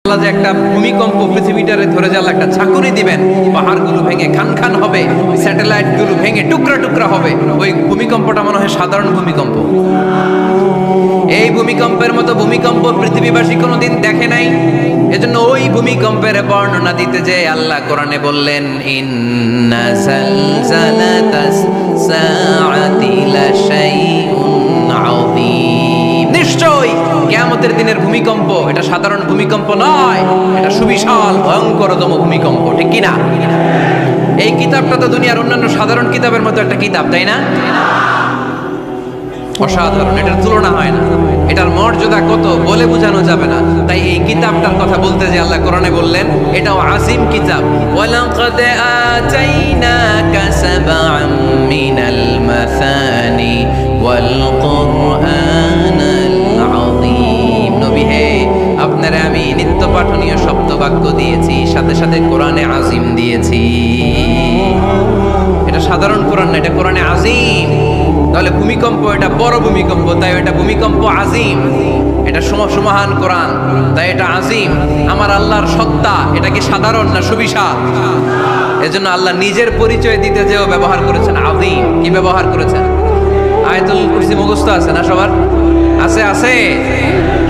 আল্লাহ যে একটা ভূমিকম্প পৃথিবীটারে ধরে যাওয়ার একটা ঝাঁকুনি দিবেন, পাহাড়গুলো ভেঙে খান খান হবে, স্যাটেলাইটগুলো ভেঙে টুকরা টুকরা হবে। ওই ভূমিকম্পটা মনে হয় সাধারণ ভূমিকম্প। এই ভূমিকম্পের মতো ভূমিকম্প পৃথিবীবাসী কোনোদিন দেখে নাই। এজন্য ওই ভূমিকম্পের বর্ণনা দিতে যে আল্লাহ কোরআনে বললেন, ইন্না জালজালাতাস সাআতি লাশাইউন আযীম। নিশ্চয়ই কিয়ামতের দিনের ভূমিকম্প এটা সাধারণ ভূমিকম্প নয়, এটা সুবিশাল ভয়ঙ্করতম ভূমিকম্প, ঠিক কি না? এই কিতাবটা তো দুনিয়ার অন্যান্য সাধারণ কিতাবের মতো একটা কিতাব, তাই না? অসাধারণ, এটার তুলনা হয় না। এটার মর্যাদা কত বলে বোঝানো যাবে না। তাই এই কিতাবটার কথা বলতে যে আল্লাহ কোরআনে বললেন এটাও আজিম কিতাব। ওয়ালাকাদ আতাইনাকা সাবআম মিনাল মাসানি ওয়াল কুরআনাল আযীম। নবী হে, আপনারে আমি নিত্য পাঠনীয় শব্দ বাক্য দিয়েছি, সাথে সাথে কোরআনে আজিম দিয়েছি। এটা সাধারণ কোরআন না, এটা কোরআনে আজিম। তাহলে ভূমিকম্প এটা বড় ভূমিকম্প, তাই এটা ভূমিকম্প আজিম। এটা সুমহান কোরআন, তাই এটা আজিম। আমার আল্লাহর সত্তা এটা কি সাধারণ না সুবিশাল? এজন্য আল্লাহ নিজের পরিচয় দিতে যেও ব্যবহার করেছেন আজিম। কি ব্যবহার করেছেন? আয়াতুল কুরসি মুখস্থ আছে না সবার? আছে আছে।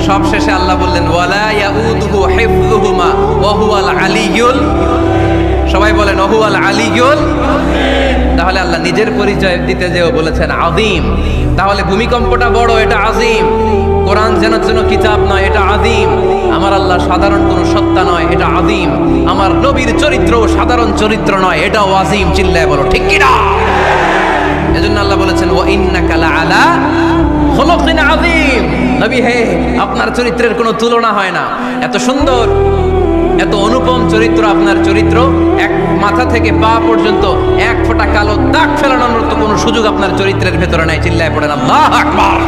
সব শেষে আল্লাহ বললেন ওয়ালা ইয়াউদুহু হিফযুহুমা ওয়া হুয়াল আলিয়্যুল। সবাই বলেন ওয়া হুয়াল আলিয়্যুল। তাহলে আল্লাহ নিজের পরিচয় দিতে যেও বলেছেন আযীম। তাহলে ভূমিকম্পটা বড়, এটা আযীম। কোরআন যেন কিতাব নয়, এটা আযীম। আমার আল্লাহ সাধারণ কোনো সত্তা নয়, এটা আযীম। আমার নবীর চরিত্র সাধারণ চরিত্র নয়, এটাও আযীম। চিল্লায় বলো ঠিক কি না? এজন্য আল্লাহ বলেছেন ওয়া ইন্নাকা লাআলা খুলুকিন আযীম। নবী হে, আপনার চরিত্রের কোনো তুলনা হয় না। এত সুন্দর, এত অনুপম চরিত্র আপনার চরিত্র। এক মাথা থেকে পা পর্যন্ত এক ফোঁটা কালো দাগ ফেলানোর মতো কোনো সুযোগ আপনার চরিত্রের ভেতরে নাই। চিল্লায় পড়েন আল্লাহু আকবার।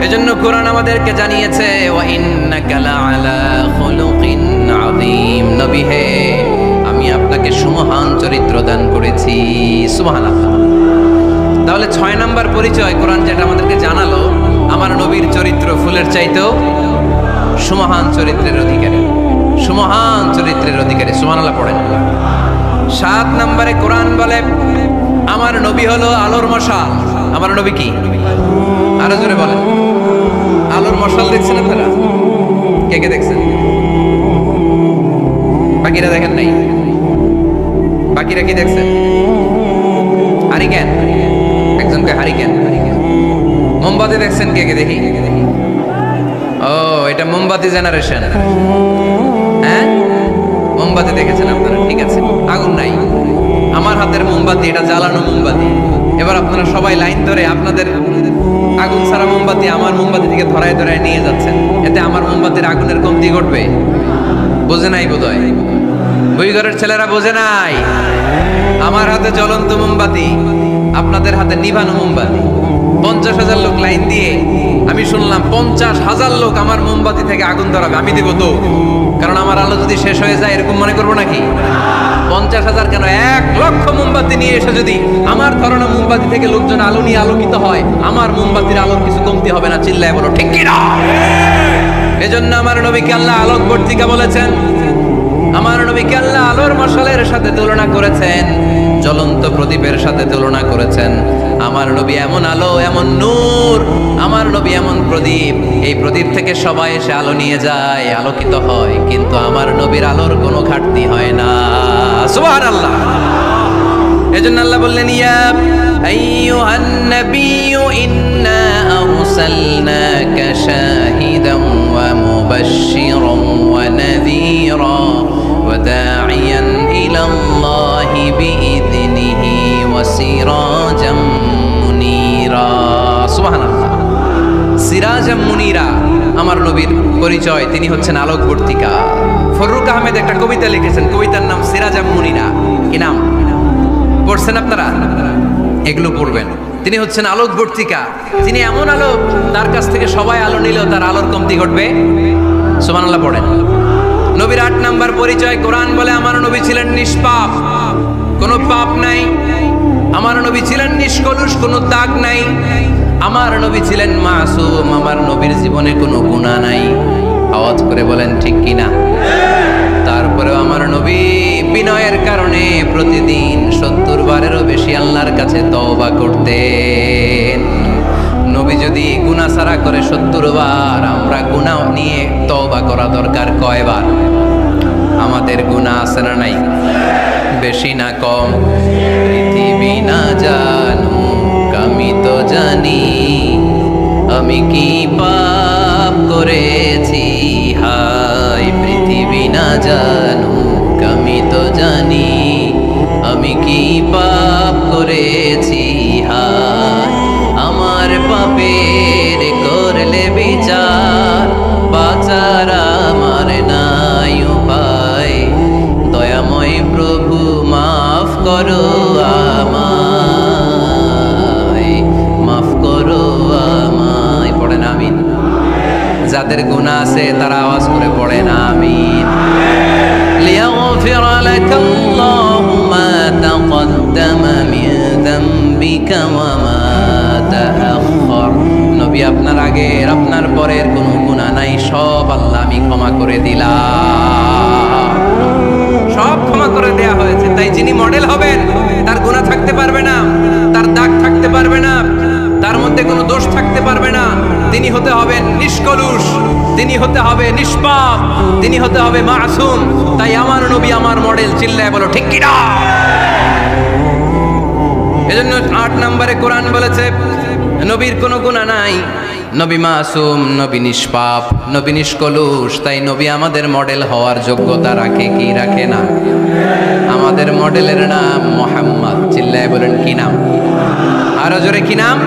এজন্য কোরআন আমাদেরকে জানিয়েছে ওয়া ইন্নাকা লাআলা খুলুকিন আযীম। নবী হে, আমি আপনাকে সুমহান চরিত্র দান করেছি। সুবহানাল্লাহ। তাহলে 6 নাম্বার পরিচয় কোরআন যেটা আমাদেরকে জানালো, আমার নবীর চরিত্র ফুলের চাইতেও সুমহান চরিত্রের অধিকারী, সুমহান চরিত্রের অধিকারী। সুবহানাল্লাহ পড়েন। 7 নম্বরে কোরআন বলে আমার নবী হলো আলোর মশাল। আমার নবী কি? আরো জোরে বলেন। আলোর মশাল দেখছেন আপনারা? কে কে দেখছেন? বাকিরা দেখেন নাই? বাকিরা কি দেখছেন? হারিকেন। একজনকে হারিকেন। মোমবাতি দেখছেন কে কে? দেখি। ও, এটা মোমবাতি জেনারেশন। হ্যাঁ, মোমবাতি দেখেছেন আপনারা, ঠিক আছে। আগুন নাই। আমার হাতের মোমবাতি এটা জ্বালানো মোমবাতি। এবার আপনারা সবাই লাইন ধরে আপনাদের আগুন ছাড়া মোমবাতি আমার মোমবাতি থেকে ধরায় ধরায় নিয়ে যাচ্ছেন। এতে আমার মোমবাতির আগুনের কমতি ঘটবে? বোঝে নাই বোধহয়। বইঘরের ছেলেরা বোঝে নাই। আমার হাতে জ্বলন্ত মোমবাতি, আপনাদের হাতে নিভানো মোমবাতি। 50,000 লোক লাইন দিয়ে, আমি শুনলাম 50,000 লোক আমার মোমবাতি থেকে আগুন ধরাবে। আমি দেবো তো, কারণ আমার আলো যদি শেষ হয়ে যায় এরকম মনে করবো নাকি? 50,000 কেন, 1,00,000 মোমবাতি নিয়ে এসে যদি আমার ধরানো মোমবাতি থেকে লোকজন আলো নিয়ে আলোকিত হয়, আমার মোমবাতির আলোর কিছু কমতি হবে না। চিল্লায় বলো ঠিক কি না? এজন্য আমার নবীকে আল্লাহ আলোক বর্তিকা বলেছেন। আমার নবীকে আল্লাহ আলোর মশালের সাথে তুলনা করেছেন, জ্বলন্ত প্রদীপের সাথে তুলনা করেছেন। আমার নবী এমন আলো, এমন নূর। আমার নবী এমন প্রদীপ, এই প্রদীপ থেকে সবাই এসে আলো নিয়ে যায়, আলোকিত হয়, কিন্তু আমার নবীর আলোর কোনো ঘাটতি হয় না। সুবহানাল্লাহ। এজন্য আল্লাহ বললেন ইয়া আইয়ুহান নাবিয়্যু ইন্না আরসালনাকা শাহিদান ওয়া মুবাশশিরান ওয়া নাযীরা ওয়া দা'iয়ান ইলাল্লাহি বিইذনিহি ওয়া সিরাজাম মুনীরা। সুবহানাল্লাহ। সিরাজাম মুনীরা আমার নবীর পরিচয়, তিনি হচ্ছেন আলোকবর্তিকা। ফররুক আহমেদ একটা কবিতা লিখেছেন, কবিতার নাম সিরাজাম মুনীরা। কি নাম? পড়ছেন আপনারা? এগুলো পড়বেন। তিনি হচ্ছেন আলোকবর্তিকা। তিনি এমন আলো, তার কাছ থেকে সবাই আলো নিলেও তার আলোর কমতি ঘটবে। সুবহানাল্লাহ পড়েন। নবীর 8 নাম্বার পরিচয়, কোরআন বলে আমার নবী ছিলেন নিষ্পাপ, কোনো পাপ নাই। আমার নবী ছিলেন নিষ্কলুষ, কোনো দাগ নাই। আমার নবী ছিলেন মাসুম, আমার নবীর জীবনে কোনো গুনাহ নাই। আওয়াজ করে বলেন ঠিক কিনা? তারপরেও আমার নবী বিনয়ের কারণে প্রতিদিন 70 বারেরও বেশি আল্লাহর কাছে তওবা করতেন। নবী যদি গুনাহ সারা করে 70 বার, আমরা গুনাহ নিয়ে তওবা করা দরকার কয়বার? আমাদের গুনাহ আছে না নাই? বেশি না কম? পৃথিবী না জানুক আমি তো জানি, আমি কি পাপ করেছি হায়। পৃথিবী না জানুক আমি তো জানি, আমি কি পাপ করেছি হায়। আমার পাপের করলে বিচার, বাঁচার আমার নাই উপায়। দয়াময় প্রভু মাফ করো আমায়, মাফ করো আমায়। পড়েন আমিন। যাদের গুনাহ আছে তারা আওয়াজ করে পড়েন আমিন। লিয়াগফির লাকাল্লাহু মা তাকদ্দামা মিন যামবিকা ওয়া মা তাআখার। নবী আপনার আগের আপনার পরের কোনো গুনাহ নাই, সব আল্লাহ আমি ক্ষমা করে দিলাম। সব ক্ষমা করে দেয়া হয়েছে। তাই যিনি মডেল হবেন তার গুনাহ থাকতে পারবে না, তার দাগ থাকতে পারবে না, তার মধ্যে কোনো দোষ থাকতে পারবে না। তিনি হতে হবেন নিষ্কলুষ, তিনি হতে হবে নিষ্পাপ, তিনি হতে হবে মাসুম। তাই আমার নবী আমার মডেল। চিল্লায় বলো ঠিক কিনা? এজন্য 8 নম্বরে কোরআন বলেছে নবীর কোনো গুনাহ নাই, নবী মাসুম, নবী নিষ্পাপ, নবী নিষ্কলুষ। তাই নবী আমাদের মডেল হওয়ার যোগ্যতা রাখে কি রাখে না? আমাদের মডেলের নাম মুহাম্মদ। চিল্লায় বলেন কি নাম? আরো জোরে কি নাম?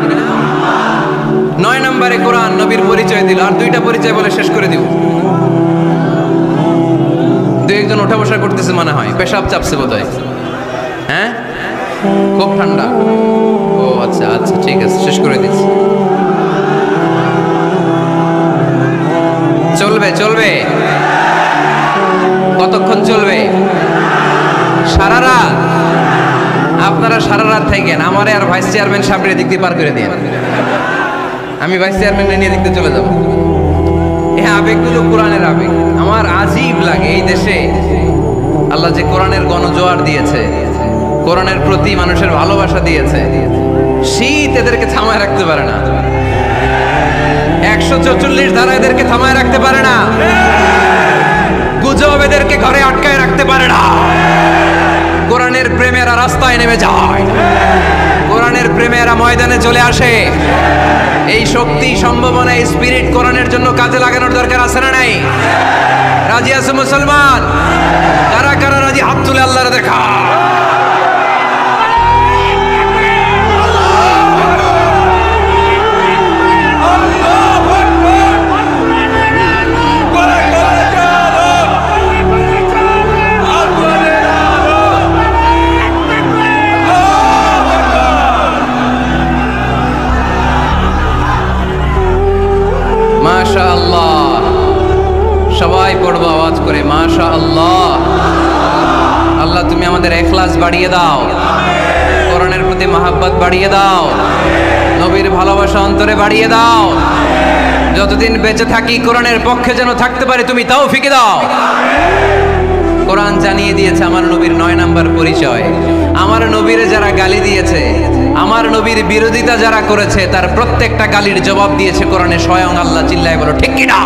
9 নম্বরে কোরআন নবীর পরিচয় দিল। আর 2টা পরিচয় বলে শেষ করে দিব। 2-1 জন ওঠা বসা করতেছে মনে হয়, পেশাব চাপছে বোধহয়। হ্যাঁ, খুব ঠান্ডা। ও আচ্ছা আচ্ছা, ঠিক আছে, শেষ করে দিচ্ছি। চলবে চলবে? কতক্ষণ চলবে? সারা রাত? আপনারা সারা রাত থাকেন, আমারে আর ভাইস চেয়ারম্যান সাহেবের দিক দিয়ে পার করে দিন। আমি ভাইস চেয়ারম্যান নিয়ে দেখতে চলে যাব। এই আবেগগুলো কোরআনের আবেগ। আমার আজীব লাগে এই দেশে আল্লাহ যে কোরআনের গণজোয়ার দিয়েছে, কোরআনের প্রতি মানুষের ভালোবাসা দিয়েছে। শীত এদেরকে থামায় রাখতে পারে না, 144 ধারা এদেরকে থামায় রাখতে পারে না, গুজব এদেরকে ঘরে আটকায় রাখতে পারে না। কোরআনের প্রেমেরা রাস্তায় নেমে যায়, কোরআনের প্রেমেরা ময়দানে চলে আসে। এই শক্তি, সম্ভাবনা, এই স্পিরিট কোরআনের জন্য কাজে লাগানোর দরকার আছে না নাই? রাজি আছে মুসলমান? কারা কারা রাজি? হাত তুলে আল্লাহর দেখা। মাশাআল্লাহ, সবাই পড়বো আওয়াজ করে মাশাআল্লাহ। আল্লাহ তুমি আমাদের ইখলাস বাড়িয়ে দাও, কোরআনের প্রতি মহব্বত বাড়িয়ে দাও, নবীর ভালোবাসা অন্তরে বাড়িয়ে দাও। যতদিন বেঁচে থাকি কোরআনের পক্ষে যেন থাকতে পারে তুমি তৌফিক দাও। কোরআন জানিয়ে দিয়েছে আমার নবীর 9 নম্বর পরিচয়। আমার নবীরে যারা গালি দিয়েছে, আমার নবীর বিরোধিতা যারা করেছে, তার প্রত্যেকটা গালির জবাব দিয়েছে কোরআনে স্বয়ং আল্লাহ। চিল্লায় বলো ঠিক কি না?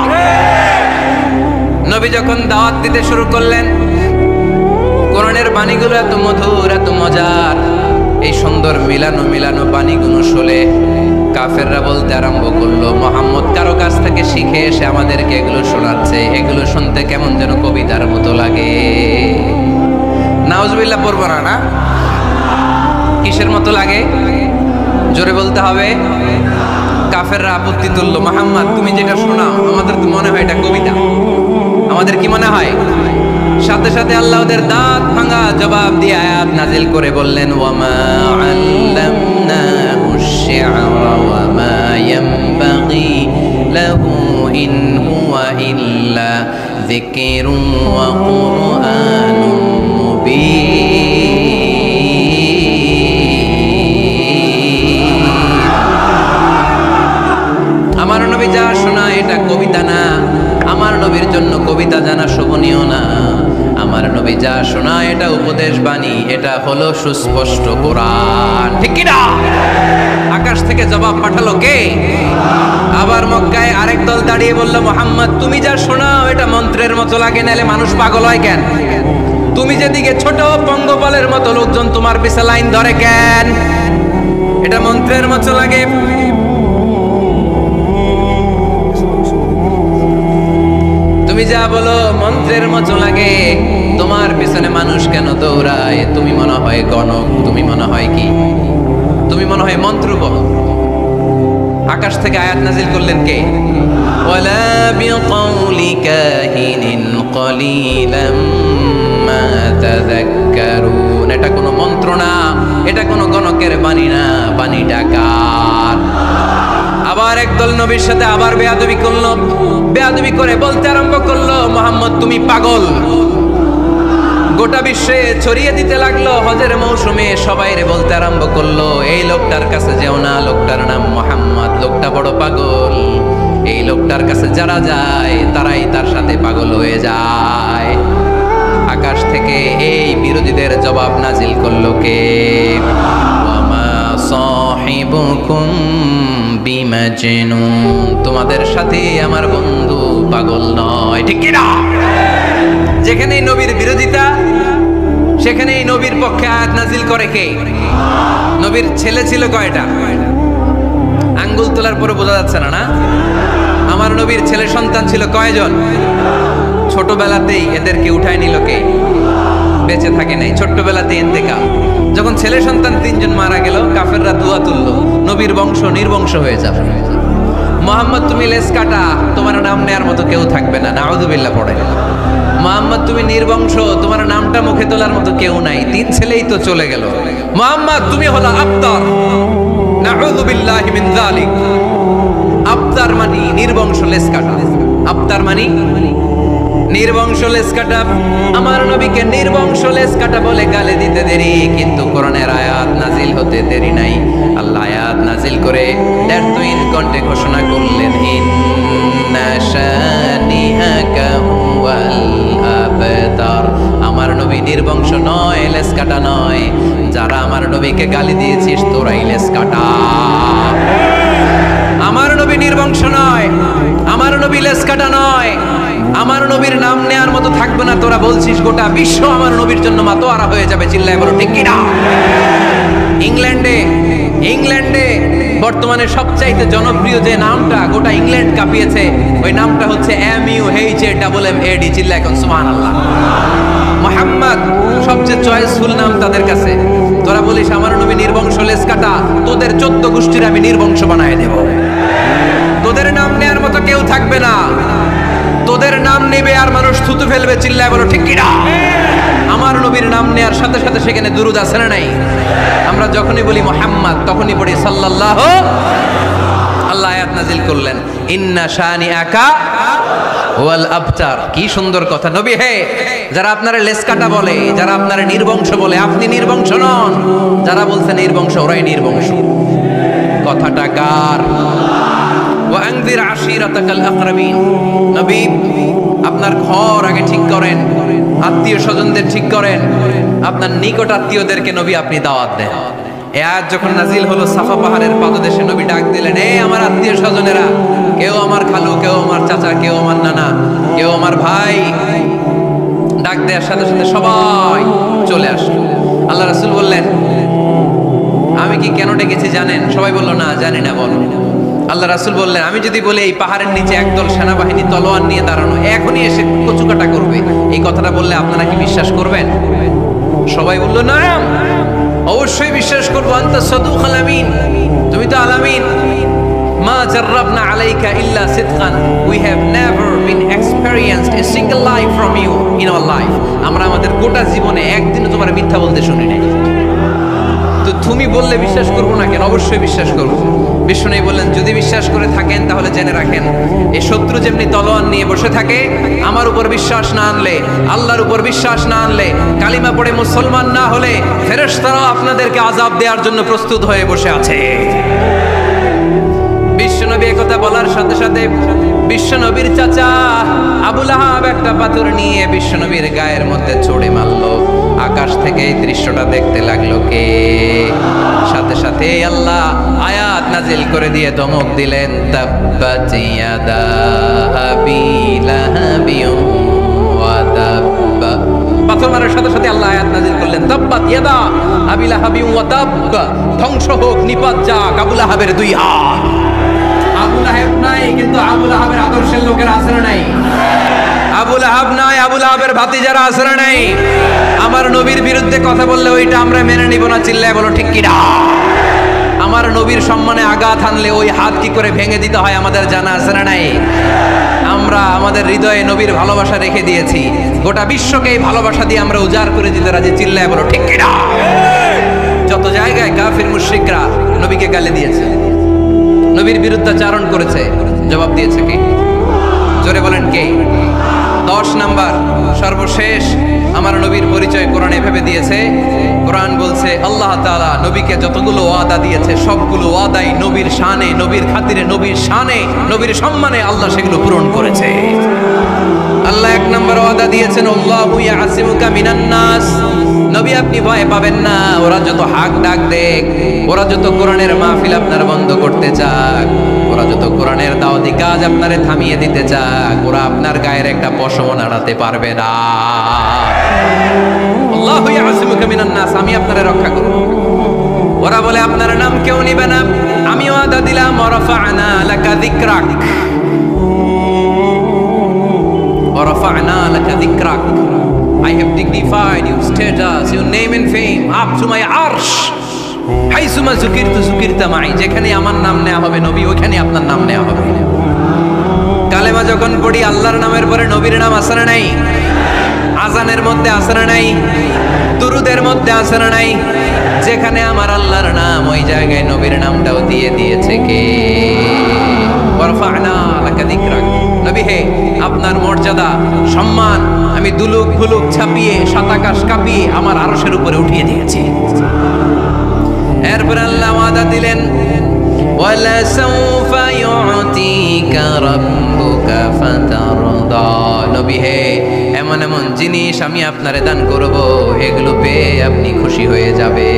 নবী যখন দাওয়াত দিতে শুরু করলেন, কোরআনের বাণীগুলো এত মধুর, এত মজার। এই সুন্দর মিলানো মিলানো বাণীগুলো শুনে কাফেররা বলতে আরম্ভ করলো, মুহাম্মদ কারো কাছ থেকে শিখে এসে আমাদেরকে এগুলো শোনাচ্ছে, এগুলো শুনতে কেমন যেন কবিতার মতো লাগে। নাউজুবিল্লাহ পড়বো না? না, কিসের মতো লাগে? জোরে বলতে হবে। কাফেররা আপত্তি তুললো, মুহাম্মদ তুমি যেটা শোনাও আমাদের তো মনে হয় এটা কবিতা। আমাদের কি মনে হয়? সাথে সাথে আল্লাহ ওদের দাঁত ভাঙা জবাব দিয়ে আয়াত নাজিল করে বললেন, ওয়ামা আল্লামনাহু আশ-শি'রা ওয়ামা ইয়ানবাগি লাহু ইন হুয়া ইল্লা যিকরুন ওয়া কুরআনুম মুবিন। আমার নবী যা শোনায় এটা কবিতা না, আমার নবীর জন্য কবিতা জানা শোভনীয় না, আমার নবী যা শোনায় এটা উপদেশ বাণী, এটা হলো সুস্পষ্ট কোরআন। ঠিক কি না? আকাশ থেকে জবাব পাঠালো কে? আবার মক্কায় আরেক দল দাঁড়িয়ে বলল, মুহাম্মদ তুমি যা শোনাও এটা মন্ত্রের মতো লাগে, নালে মানুষ পাগল হয় কেন? তুমি যেদিকে ছোট পঙ্গপালের মতো লোকজন তোমার পিছে লাইন ধরে কেন? এটা মন্ত্রের মতো লাগে। তুমি যা বলো মন্ত্রের মতো লাগে, তোমার পিছনে মানুষ কেন দৌড়ায়? তুমি মনে হয় গণক, তুমি মনে হয় কি, তুমি মনে হয় মন্ত্র বলো। আকাশ থেকে আয়াত নাজিল করলেন কে? ওয়ালা বিকাউলি কাহিনিন কলিলাম মা তাযাক্কারুন। এটা কোনো মন্ত্র না, এটা কোনো গণকের বাণী না, বাণীটা কার? আবার একদল নবীর সাথে আবার বেয়াদবি করলো, বেয়াদবি করে বলতে আরম্ভ করলো, মুহাম্মদ তুমি পাগল। গোটা বিশ্বে ছড়িয়ে দিতে লাগলো। হজের মৌসুমে সবাইরে বলতে আরম্ভ করলো, এই লোকটার কাছে যেও না, লোকটার নাম মুহাম্মদ, লোকটা বড় পাগল। এই লোকটার কাছে যারা যায় তারাই তার সাথে পাগল হয়ে যায়। আকাশ থেকে এই বিরোধীদের জবাব নাজিল করলো কে? ওয়ামা সাহিবুকুম বিমাজনুন। তোমাদের সাথে আমার বন্ধু পাগল নয়। ঠিক কি না? যেখানেই নবীর বিরোধিতা সেখানেই নবীর পক্ষে আয়াত নাজিল করে কে? নবীর ছেলে ছিল কয়টা? আঙ্গুল তোলার পরে বোঝা যাচ্ছে না, না? আমার নবীর ছেলে সন্তান ছিল কয়জন? ছোটবেলাতেই এদেরকে উঠায় নিল কে? বেঁচে থাকে নাই, ছোট্টবেলাতেই ইন্তেকাল। যখন ছেলে সন্তান 3 জন মারা গেল, কাফেররা দুয়া তুলল, নবীর বংশ নির্বংশ হয়ে যাবে। মুহাম্মদ তুমি লেস কাটা, তোমার নাম নেয়ার মতো কেউ থাকবে না, নাউযুবিল্লাহ পড়ে। মুহাম্মদ তুমি নির্বংশ, তোমার নামটা মুখে তোলার মতো কেউ নাই, 3 ছেলেই তো চলে গেল। মুহাম্মদ তুমি হলো আবতার, নাউযুবিল্লাহি মিন যালিক। আবতার মানে নির্বংশ, লেস কাটা। আবতার মানে নির্বংশ, লেস কাটা। আমার নবীকে নির্বংশ লেস কাটা বলে গালি দিতে দেরি, কিন্তু কোরআনের আয়াত নাজিল হতে দেরি নাই। আল্লাহ আয়াত নাজিল করে দ্বিতীয় কণ্ঠে ঘোষণা করলেন, ইন্না শানিআকা হুয়াল আবতার। আমার নবী নির্বংশ নয়, লেস কাটা নয়। যারা আমার নবীকে গালি দিয়েছিস তোরাই লেস কাটা। আমার নবী নির্বংশ নয়, আমার নবী লেস কাটা নয়। আমার নবীর নাম নেয়ার মতো থাকবে না, তোরা বলছিস গোটা বিশ্ব আমার নবীর জন্য মাতোয়ারা হয়ে যাবে। চিল্লায় বলো ঠিক কি না? ইংল্যান্ডে বর্তমানে সবচাইতে জনপ্রিয় যে নামটা গোটা ইংল্যান্ড কাঁপিয়েছে, ওই নামটা হচ্ছে MUHAMMAD। চিল্লায় এখন সুবহানাল্লাহ। মুহাম্মদ সবচেয়ে চয়েসফুল নাম তাদের কাছে। তোরা বলিস আমার নবী নির্বংশ, লেস কাটা, তোদের 14 গোষ্ঠীর আমি নির্বংশ বানায় দেব। তোদের নাম নেয়ার মতো কেউ থাকবে না, তোদের নাম নেবে আর মানুষ থুতু ফেলবে। চিল্লায় বলো ঠিক কি না? আমার নবীর নাম নেয়ার সাথে সাথে সেখানে দুরূদ আছে না নাই? আমরা যখনই বলি মুহাম্মদ তখনই পড়ি সাল্লাল্লাহু। আল্লাহ আয়াত নাজিল করলেন, ইন্না শানিআকা ওয়াল আবতার। কি সুন্দর কথা। নবী হে, যারা আপনারা লেস কাটা বলে, যারা আপনারা নির্বংশ বলে, আপনি নির্বংশ নন। যারা বলছে নির্বংশ, ওরাই নির্বংশ। কথাটা কার? ওয়া আনযির আশীরাতাকাল আকরাবিন। নবী আপনার ঘর আগে ঠিক করেন, আত্মীয় স্বজনদের ঠিক করেন, আপনার নিকট আত্মীয়দেরকে নবী আপনি দাওয়াত দেন। এই আয়াত যখন নাজিল হলো, সাফা পাহাড়ের পাদদেশে নবী ডাক দিলেন, এই আমার আত্মীয় স্বজনেরা, কেউ আমার খালু, কেউ আমার চাচা, কেউ আমার নানা, কেউ আমার ভাই। ডাক দেওয়ার সাথে সাথে সবাই চলে আসলো। আল্লাহ রাসূল বললেন, আমি কি কেন ডেকেছি জানেন? সবাই বলল না, জানি না। বলো। আল্লাহ রাসূল বললেন, আমি যদি বলি এই পাহাড়ের নিচে একদল সেনাবাহিনী তলোয়ার নিয়ে দাঁড়ানো, এখনই এসে কচুকাটা করবে, এই কথাটা বললে আপনারা কি বিশ্বাস করবেন? সবাই বলল না, অবশ্যই বিশ্বাস করবো। আনতা সাদুকুল আমিন, তুমি তো আলামিন। মা জাররাবনা আলাইকা ইল্লা সিদকান, we have never been experienced a single life from you in our life. আমরা আমাদের গোটা জীবনে একদিনও তোমার মিথ্যা বলতে শুনি নাই। তো তুমি বললে বিশ্বাস করবো না কেন? অবশ্যই বিশ্বাস করবো। বিষ্ণু বললেন, যদি বিশ্বাস করে থাকেন তাহলে জেনে রাখেন, এই শত্রু যেমনি তলোয়ার নিয়ে বসে থাকে, আমার উপর বিশ্বাস না আনলে, আল্লাহর উপর বিশ্বাস না আনলে, কালিমা পড়ে মুসলমান না হলে, ফেরেশতারাও আপনাদেরকে আযাব দেওয়ার জন্য প্রস্তুত হয়ে বসে আছে। বিশ্বনবী একথা বলার সাথে সাথে বিশ্ব নবীর চাচা আবু লাহাব একটা পাথর নিয়ে বিশ্ব নবীর গায়ের মধ্যে ছুঁড়ে মারলো। আকাশ থেকে এই দৃশ্যটা দেখতে লাগলো কে? সাথে সাথে আল্লাহ আয়াত নাজিল করে দিয়ে ধমক দিলেন, তাব্বাত ইয়াদা আবি লাহাবিন ওয়া তাব্বা। পাথর মারার সাথে সাথে আল্লাহ আয়াত নাজিল করলেন, তাব্বাত ইয়াদা আবি লাহাবিন ওয়া তাব্বা, ধ্বংস হোক, নিপাত যাক আবু লাহাবের দুই হাত। আবু লাহাব নাই, কিন্তু আবু লাহাবের আদর্শের লোকেরা আছে না নাই? আবু লাহাব নাই, আবু লাহাবের ভাতিজারা আছে না নাই? আমার নবীর বিরুদ্ধে কথা বললে ওইটা আমরা মেনে নিব না, চিল্লায় বলো ঠিক কিনা? আমার নবীর সম্মানে আঘাত হানলে ওই হাত কি করে ভেঙে দিতে হয় আমাদের জানা আছে না নাই? আমরা আমাদের হৃদয়ে নবীর ভালোবাসা রেখে দিয়েছি, গোটা বিশ্বকে এই ভালোবাসা দিয়ে আমরা উজাড় করে দিতে রাজি, চিল্লায় বলো ঠিক কিনা? যত জায়গায় কাফির মুশরিকরা নবীকে গালি দিয়েছে, নবীর বিরুদ্ধাচারণ করেছে, জবাব দিয়েছে কে? জোরে বলেন কে? 10 নাম্বার সর্বশেষ আমার নবীর পরিচয় কোরআনে ভেবে দিয়েছে। কোরআন বলছে আল্লাহ তাআলা নবীকে যতগুলো ওয়াদা দিয়েছে সবগুলো ওয়াদাই নবীর শানে, নবীর খাতিরে, নবীর শানে, নবীর সম্মানে আল্লাহ সেগুলো পূরণ করেছে। আল্লাহ 1 নম্বর ওয়াদা দিয়েছেন, আল্লাহু ইয়াসিমুকা মিনান নাস। নবী আপনি ভয় পাবেন না, ওরা যত হাক ডাক দেখ, ওরা যত কোরআনের মাহফিল আপনার বন্ধ করতে চাক, ওরা যত কোরআনের দাওয়াতি কাজ আপনারে থামিয়ে দিতে চাক, ওরা আপনার গায়ের একটা পশম নাড়াতে পারবে না। আল্লাহু ইয়াসিমুকা মিনান নাস, আমি আপনারে রক্ষা করব। ওরা বলে আপনার নাম কেউ নিবে না, আমি ওয়াদা দিলাম, ওয়ারাফা'না লাকা যিকরাক, ওয়ারাফা'না লাকা যিকরাক, I have dignified your status, your name and fame up to my arsh. হাইসুমা যুকিরতু যুকিরতা মাই, যেখানে আমার নাম নেওয়া হবে নবী, ওইখানে আপনার নাম নেওয়া হবে। কালেমা যখন পড়ি আল্লাহর নামের পরে নবীর নাম আছে না নাই? আজানের মধ্যে আছে না নাই? দুরুদের মধ্যে আছে না নাই? যেখানে আমার আল্লাহর নাম, ওই জায়গায় নবীর নামটাও দিয়ে দিয়েছে কে? ওয়ারফা'না লাকা যিকরাক। নবী হে, আপনার মর্যাদা, সম্মান আমি দুলুক ভুলুক ছাপিয়ে, সাতাকাশ কাঁপিয়ে আমার আরশের উপরে উঠিয়ে দিয়েছি। এরপর আল্লাহ ওয়াদা দিলেন, ওয়ালা সাউফা ইউতিকা রাব্বুকা ফাতারদা। নবী হে, এমন এমন জিনিস আমি আপনারে দান করব, এগুলো পেয়ে আপনি খুশি হয়ে যাবে।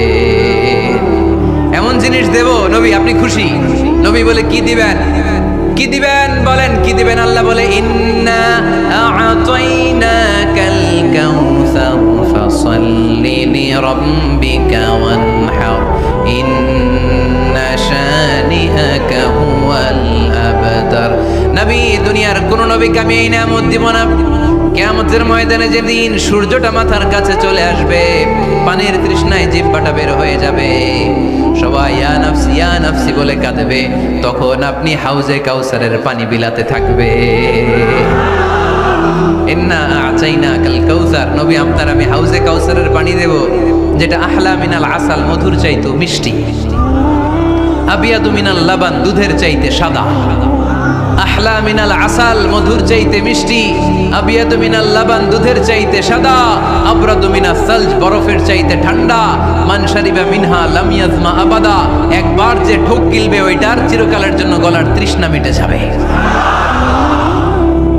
এমন জিনিস দেব নবী আপনি খুশি। নবী বলে কি দিবেন? কি দিবেন বলেন, কি দিবেন? আল্লাহ বলে, ইন্না আ'তাইনাকাল কাউসার ফাসাল্লি লিরাব্বিকা ওয়ানহার ইন্না শানিআকা হুয়াল আবতার। নবী, দুনিয়ার কোন নবীকে আমি এই নিয়ামত দিব না। কিয়ামতের ময়দানে যেদিন সূর্যটা মাথার কাছে চলে আসবে, পানির তৃষ্ণায় জিহ্বাটা বের হয়ে যাবে, সবাই ইয়া নাফসি ইয়া নাফসি বলে কাঁদবে, তখন আপনি হাউজে কাউসারের পানি বিলাতে থাকবে। ইন্না আ'তাইনাকাল কাউসার, নবী আপনার আমি হাউজে কাউসারের পানি দেব, যেটা আহলা মিনাল আসাল, মধুর চাইতে মিষ্টি, আবিয়াদু মিনাল লাবান, দুধের চাইতে সাদা। আহলা মিনাল আসাল, মধুর চাইতে মিষ্টি, আবিয়াদু মিনাল লাবান, দুধের চাইতে সাদা, আবরাদু মিনাস সালজ, বরফের চাইতে ঠান্ডা, মান শারিবা মিনহা লাম ইয়াজমা আবাদা, একবার যে ঢোক গিলবে ওইটার চিরকালের জন্য গলার তৃষ্ণা মিটে যাবে।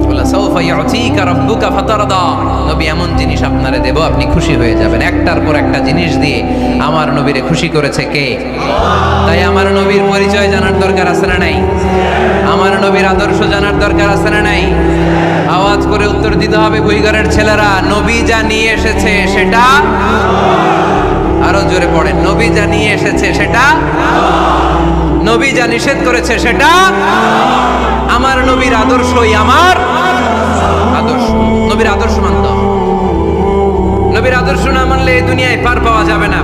ওয়ালা সাউফা ইউতিকা রাব্বুকা ফাতারদা। নবী এমন জিনিস আপনারে দেব, আপনি খুশি হয়ে যাবেন। একটার পর একটা জিনিস দিয়ে আমার নবীরে খুশি করেছে কে? তাই আমার নবীর পরিচয় জানার দরকার আছে না নাই? আমার নবীর আদর্শ জানার দরকার আছে না নাই? আওয়াজ করে উত্তর দিতে হবে বুইঘরের ছেলেরা, নবী যা নিয়ে এসেছে সেটা, আরো জোরে পড়েন, নবী যা নিয়ে এসেছে সেটা, নবী যা নিষেধ করেছে সেটা, আমার নবীর আদর্শই আমার আদর্শ। নবীর আদর্শ মানতে হবে। নবীর আদর্শ না মানলে এই দুনিয়ায় পার পাওয়া যাবে না।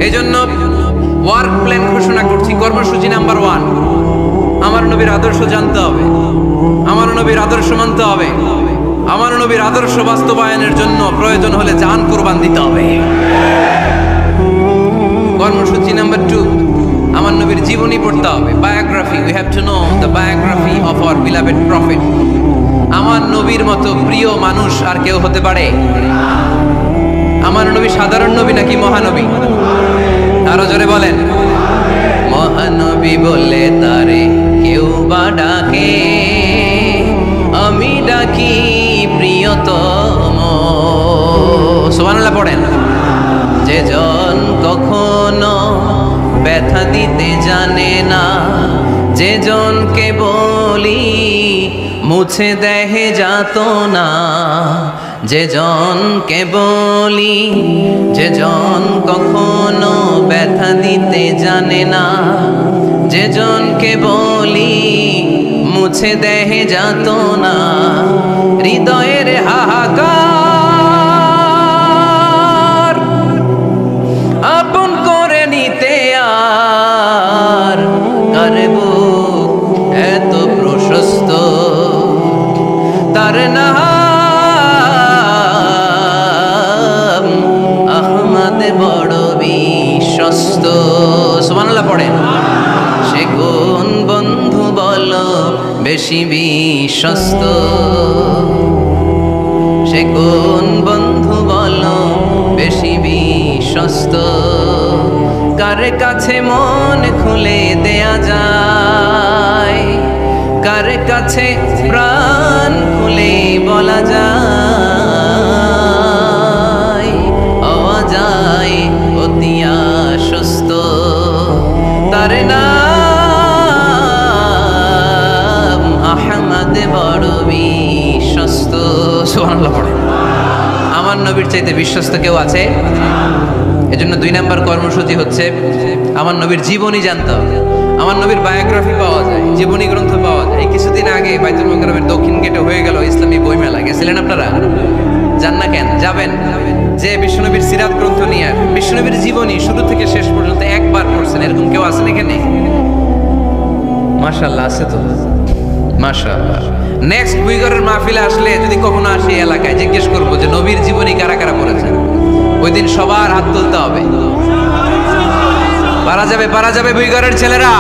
এই জন্য ওয়ার্ক প্ল্যান ঘোষণা করছি, কর্মসূচি নাম্বার 1, আমার নবীর আদর্শ জানতে হবে, আমার নবীর আদর্শ মানতে হবে, আমার নবীর আদর্শ বাস্তবায়নের জন্য প্রয়োজন হলে জান কুরবান দিতে হবে। কর্মসূচি নাম্বার 2, আমার নবীর জীবনী পড়তে হবে, biography. We have to know the biography of our beloved prophet. আমার নবীর মতো প্রিয় মানুষ আর কেউ হতে পারে? আমার নবী সাধারণ নবী নাকি মহানবী? আরো জোরে বলেন। মহানবী বলে তারে কেউ বা ডাকে, ডাকি প্রিয়তম। সুবহানাল্লাহ পড়েন। যে জন কখনো ব্যথা দিতে জানে না, যে জনকে বলি মুছে দেহে যাত না, যে জনকে বলি, যে জন কখনো ব্যথা দিতে জানে না, যে জনকে বলি মুছে দেহে যাত না, হৃদয়ের হাহাকার আপন করে নিতে আর কারব এত প্রশস্ত, তার নাম আহমদ বড় বিশ্বস্ত। সুবহানাল্লাহ পড়েন। সে কোন বন্ধু বলো বেশি বিশ্বস্ত, সে কোন বন্ধু বলো বেশি বিশ্বস্ত, কার কাছে মন খুলে দেয়া যায়, কার কাছে প্রাণ খুলে বলা যায়, হওয়া যায় অতি আশ্বস্ত, তার নাম আহমদ বড় বিশ্বস্ত। সুবহানাল্লাহ পড়ে। আমার নবীর চাইতে বিশ্বস্ত কেউ আছে? এজন্য 2 নাম্বার কর্মসূচি হচ্ছে আমার নবীর জীবনী জানতে হবে। আমার নবীর বায়োগ্রাফি পাওয়া যায়, জীবনী গ্রন্থ পাওয়া যায়। এই কিছুদিন আগে বাইতুল মোকাররমের দক্ষিণ গেটে হয়ে গেল ইসলামী বইমেলা। গেছিলেন আপনারা? যান না কেন? যাবেন। যে বিশ্বনবীর সিরাত গ্রন্থ নিয়ে বিশ্বনবীর জীবনী শুরু থেকে শেষ পর্যন্ত একবার পড়ছেন, এরকম কেউ আছেন এখানে? মাশাআল্লাহ, আছে তো। মাশাআল্লাহ। নেক্সট বুইগরের মাহফিলে আসলে যদি কখনো আসে এলাকায়, জিজ্ঞেস করবো যে নবীর জীবনী কারা কারা পড়েছেন। ওই দিন সবার হাত তুলতে হবে। পারা যাবে, পারা যাবে বুইগরের ছেলেরা।